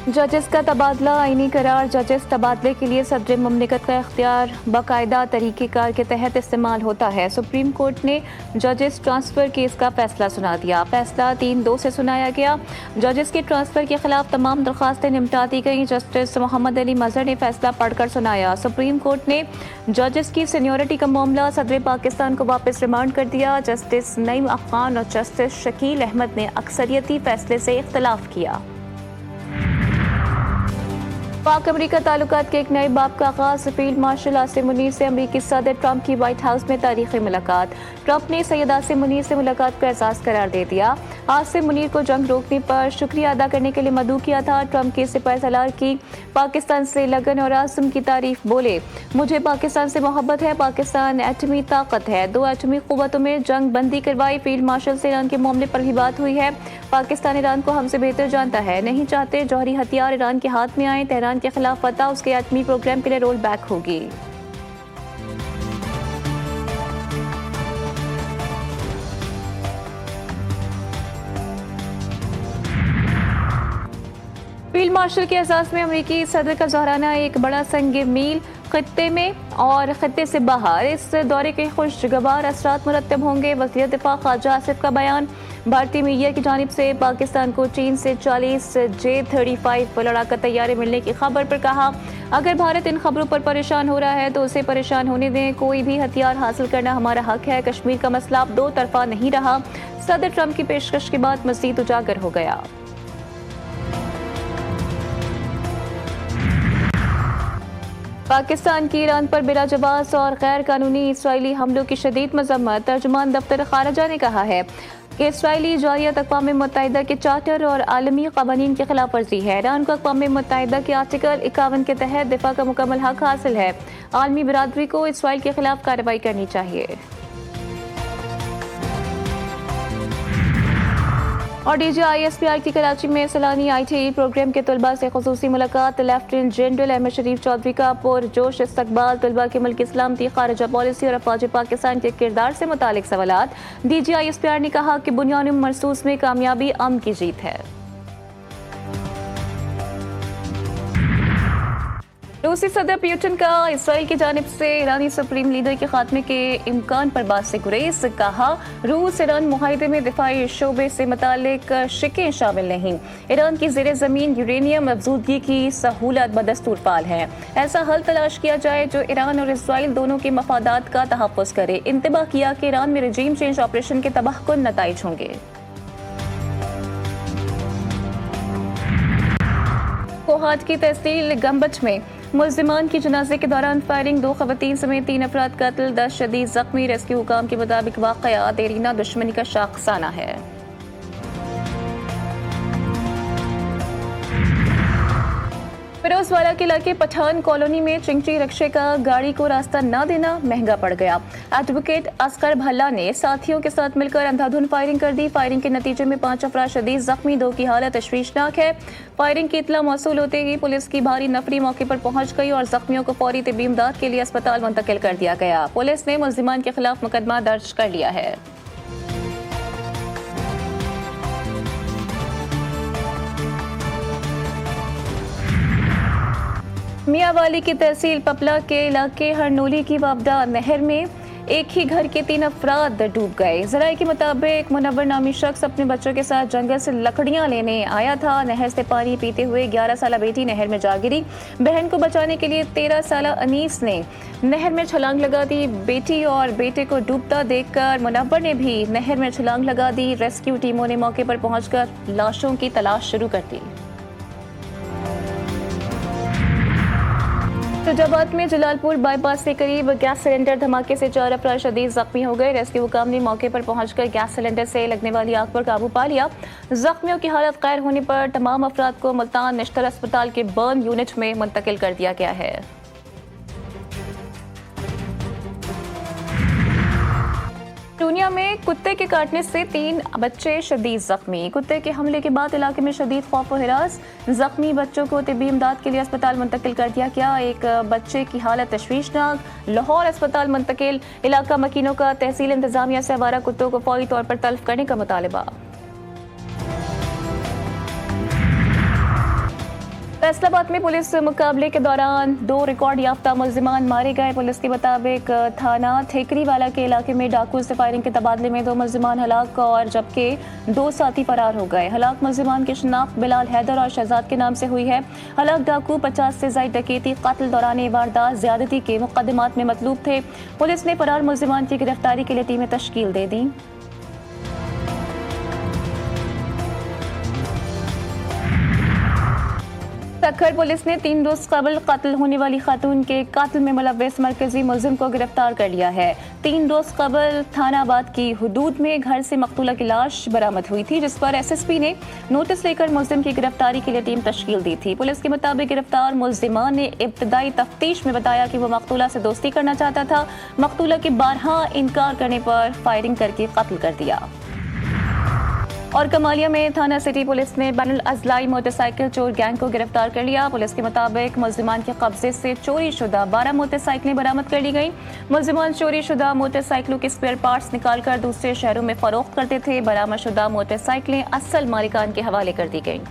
जजेस का तबादला आईनी करार। जजेस तबादले के लिए सदर मुमलिकत का इख्तियार बाकायदा तरीक़ेकार के तहत इस्तेमाल होता है। सुप्रीम कोर्ट ने जजेस ट्रांसफ़र केस का फैसला सुना दिया। फैसला 3-2 से सुनाया गया। जजेस के ट्रांसफ़र के खिलाफ तमाम दरख्वास्तें निपटा दी गई। जस्टिस मोहम्मद अली मजहर ने फैसला पढ़कर सुनाया। सुप्रीम कोर्ट ने जजेस की सीनियरिटी का मामला सदर पाकिस्तान को वापस रिमांड कर दिया। जस्टिस नईम अफ़गान और जस्टिस शकील अहमद ने अक्सरियती फैसले से इख्तलाफ किया। पाक अमरीका ताल्लुकात के एक नए बाब का आगाज। फील्ड मार्शल आसिम मुनीर से अमरीकी सदर ट्रंप की व्हाइट हाउस में तारीखी मुलाकात। ट्रंप ने सैयद आसिम मुनीर से मुलाकात का एहसास करार दे दिया। आसिम मुनीर को जंग रोकने पर शुक्रिया अदा करने के लिए मदऊ किया था। ट्रंप के सिपहसालार की पाकिस्तान से लगन और आसिम की तारीफ बोले, मुझे पाकिस्तान से मोहब्बत है। पाकिस्तान एटमी ताकत है। 2 एटमी कुव्वतों में जंग बंदी करवाई। फील्ड मार्शल से ईरान के मामले पर भी बात हुई है। पाकिस्तान ईरान को हमसे बेहतर जानता है, नहीं चाहते जौहरी हथियार ईरान के हाथ में आए। तेहरान के खिलाफ फतह उसके एटमी प्रोग्राम के लिए रोल बैक होगी। फील्ड मार्शल के एहसास में अमरीकी सदर का दोहराना एक बड़ा संग मील खत्ते में और खत्ते से बाहर। इस दौरे के खुशगवार असरात मुरतब होंगे। वज़ीर दिफा ख्वाजा आसिफ का बयान। भारतीय मीडिया की जानिब से पाकिस्तान को चीन से 40 J-35 लड़ाका तैयारे मिलने की खबर पर कहा, अगर भारत इन खबरों पर परेशान हो रहा है तो उसे परेशान होने दें। कोई भी हथियार हासिल करना हमारा हक है। कश्मीर का मसला अब 2 तरफा नहीं रहा। सदर ट्रंप की पेशकश के बाद मज़ीद उजागर हो गया। पाकिस्तान की ईरान पर बिलाजवाज़ और गैर कानूनी इसराइली हमलों की शदीद मजम्मत। तर्जुमान दफ्तर खारजा ने कहा है कि इसराइली जारियत अक़वाम मुत्तहिदा के चार्टर और आलमी क़वानीन की खिलाफ वर्जी है। ईरान को अक़वाम मुत्तहिदा के आर्टिकल 51 के तहत दिफा का मुकम्मल हक हासिल है। आलमी बिरादरी को इसराइल के खिलाफ कार्रवाई करनी चाहिए। और DGISPR की कराची में सलानी ITE प्रोग्राम के तलबा से खुसूसी मुलाकात। लेफ्टिनेंट जनरल अहमद शरीफ चौधरी का पुरजोश इस्तकबाल। तलबा के मुल्क सलामती, खारजा पॉलिसी और अफवाज पाकिस्तान के किरदार से मुतालिक सवालात। DGISPR ने कहा कि बुनियादी मरसूस में कामयाबी अमन की जीत है। रूसी सदर पुतिन का इसराइल की जानिब से ईरानी सुप्रीम लीडर के खात्मे के इम्कान पर बात से गुरेज। कहा, रूस ईरान मुआहदे में दिफाई शोबे से मुतालिक शिकें शामिल नहीं। ईरान की ज़ेरे ज़मीन यूरेनियम अफजूदगी की सहूलत बदस्तूर फाल है। ऐसा हल तलाश किया जाए जो ईरान और इसराइल दोनों के मफादात का तहफ़्फ़ुज़ करे। इंतबाह किया कि ईरान में रजीम चेंज ऑपरेशन के तबाहकुन नताइज होंगे। कोहाट की तहसील गंबच में मुल्ज़िमान की जनाजे के दौरान फायरिंग। 2 ख़वातीन समेत 3 अफराद कत्ल, 10 शदीद जख्मी। रेस्क्यू हुकाम के मुताबिक वाक़या देरीना दुश्मनी का शाखसाना है। फिरोजवाला के इलाके पठान कॉलोनी में चिंची रक्षे का गाड़ी को रास्ता न देना महंगा पड़ गया। एडवोकेट असगर भल्ला ने साथियों के साथ मिलकर अंधाधुंध फायरिंग कर दी। फायरिंग के नतीजे में 5 अफराद शदीद जख्मी, 2 की हालत तशवीशनाक है। फायरिंग की इत्तला मौसूल होते ही पुलिस की भारी नफरी मौके पर पहुंच गई और जख्मियों को फौरी तिब्बी इमदाद के लिए अस्पताल मुंतकिल कर दिया गया। पुलिस ने मुल्ज़िमान के खिलाफ मुकदमा दर्ज कर लिया है। मियांवाली की तहसील पपला के इलाके हरनोली की वावदा नहर में एक ही घर के 3 अफराद डूब गए। ज़राए के मुताबिक मुनव्वर नामी शख्स अपने बच्चों के साथ जंगल से लकड़ियां लेने आया था। नहर से पानी पीते हुए 11 साला बेटी नहर में जा गिरी। बहन को बचाने के लिए 13 साला अनीस ने नहर में छलांग लगा दी। बेटी और बेटे को डूबता देखकर मुनव्वर ने भी नहर में छलांग लगा दी। रेस्क्यू टीमों ने मौके पर पहुंचकर लाशों की तलाश शुरू कर दी। फिरोजाबाद में जलालपुर बाईपास के करीब गैस सिलेंडर धमाके से 4 अफराद शदीद जख्मी हो गए। रेस्क्यू हुकाम ने मौके पर पहुंचकर गैस सिलेंडर से लगने वाली आग पर काबू पा लिया। जख्मियों की हालत गैर होने पर तमाम अफराद को मुल्तान नेशनल अस्पताल के बर्न यूनिट में मुंतकिल कर दिया गया है। पूर्णिया में कुत्ते के काटने से 3 बच्चे शदीद जख्मी। कुत्ते के हमले के बाद इलाके में शदीद खौफ और हिरास। जख्मी बच्चों को तिब्बी इमदाद के लिए अस्पताल मुंतकिल कर दिया गया। एक बच्चे की हालत तशवीशनाक, लाहौर अस्पताल मुंतकिल। इलाका मकीनों का तहसील इंतजामिया से आवारा कुत्तों को फौरी तौर पर तल्फ करने का मुतालबा। फैसलाबाद में पुलिस मुकाबले के दौरान 2 रिकॉर्ड याफ्ता मुलजिमान मारे गए। पुलिस के मुताबिक थाना ठेकरीवाला के इलाके में डाकू से फायरिंग के तबादले में 2 मुलजिमान हलाक और जबकि 2 साथी फरार हो गए। हलाक मुलजिमान की शिनाख्त बिलाल हैदर और शहजाद के नाम से हुई है। हलाक डाकू 50 से ज्यादा डकैती, कत्ल, दौरान वारदात, ज्यादती के मुकदमात में मतलूब थे। पुलिस ने फरार मुलजिमान की गिरफ्तारी के लिए टीमें तश्कील दे दी। सक्खर पुलिस ने 3 रोज कबल कत्ल होने वाली खातून के कत्ल में मुलव्वस मरकजी मुलजिम को गिरफ्तार कर लिया है। 3 रोज कबल थानाबाद की हुदूद में घर से मकतूला की लाश बरामद हुई थी, जिस पर एसएसपी ने नोटिस लेकर मुलजिम की गिरफ्तारी के लिए टीम तश्कील दी थी। पुलिस के मुताबिक गिरफ्तार मुलजिमा ने इब्तदाई तफ्तीश में बताया कि वो मकतूला से दोस्ती करना चाहता था। मकतूला के बारहा इनकार करने पर फायरिंग करके कत्ल कर दिया। और कमालिया में थाना सिटी पुलिस ने बैनुल अजलाई मोटरसाइकिल चोर गैंग को गिरफ्तार कर लिया। पुलिस के मुताबिक मुलजिमान के कब्जे से चोरी शुदा 12 मोटरसाइकिलें बरामद कर ली गई। मुलजिमान चोरी शुदा मोटरसाइकिलों के स्पेयर पार्ट्स निकालकर दूसरे शहरों में फरोख्त करते थे। बरामद शुदा मोटरसाइकिलें असल मालिकान के हवाले कर दी गई।